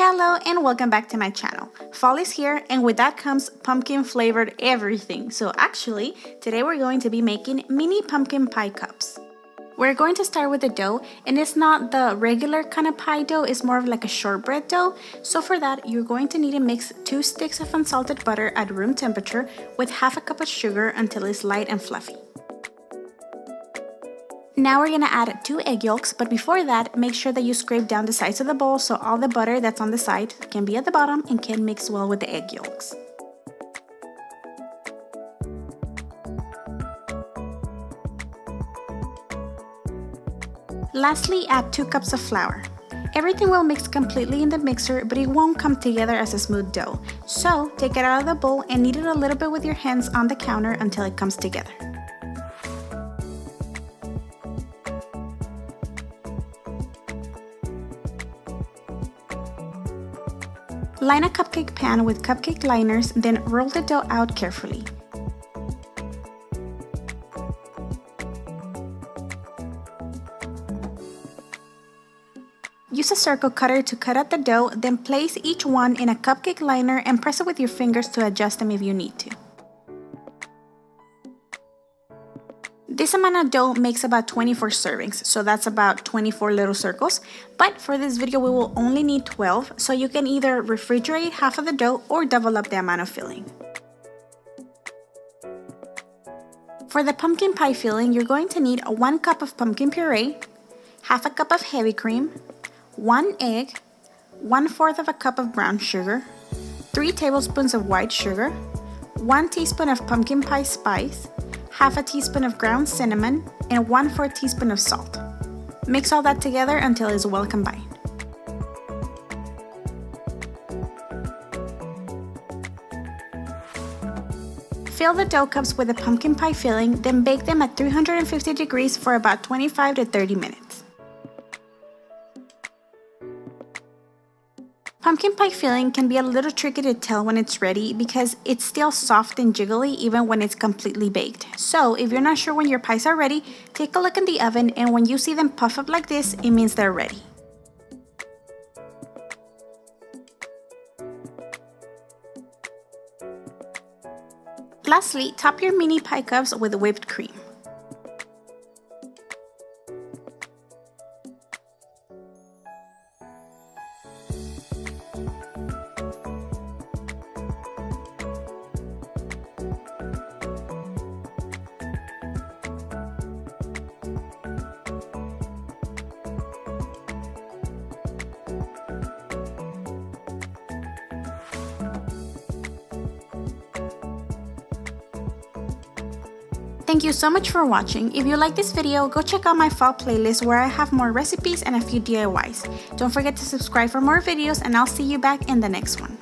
Hello and welcome back to my channel. Fall is here and with that comes pumpkin flavored everything. So actually, today we're going to be making mini pumpkin pie cups. We're going to start with the dough, and it's not the regular kind of pie dough, it's more of like a shortbread dough. So for that, you're going to need to mix 2 sticks of unsalted butter at room temperature with half a cup of sugar until it's light and fluffy. Now we're gonna add 2 egg yolks, but before that, make sure that you scrape down the sides of the bowl so all the butter that's on the side can be at the bottom and can mix well with the egg yolks. Lastly, add 2 cups of flour. Everything will mix completely in the mixer, but it won't come together as a smooth dough. So take it out of the bowl and knead it a little bit with your hands on the counter until it comes together. Line a cupcake pan with cupcake liners, then roll the dough out carefully. Use a circle cutter to cut out the dough, then place each one in a cupcake liner and press it with your fingers to adjust them if you need to. This amount of dough makes about 24 servings, so that's about 24 little circles, but for this video we will only need 12, so you can either refrigerate half of the dough or double up the amount of filling. For the pumpkin pie filling, you're going to need 1 cup of pumpkin puree, half a cup of heavy cream, 1 egg, 1/4 of a cup of brown sugar, 3 tablespoons of white sugar, 1 teaspoon of pumpkin pie spice, half a teaspoon of ground cinnamon, and 1/4 teaspoon of salt. Mix all that together until it's well combined. Fill the dough cups with the pumpkin pie filling, then bake them at 350 degrees for about 25 to 30 minutes. Pumpkin pie filling can be a little tricky to tell when it's ready because it's still soft and jiggly even when it's completely baked. So if you're not sure when your pies are ready, take a look in the oven, and when you see them puff up like this, it means they're ready. Lastly, top your mini pie cups with whipped cream. Thank you so much for watching. If you like this video, go check out my fall playlist where I have more recipes and a few DIYs. Don't forget to subscribe for more videos, and I'll see you back in the next one.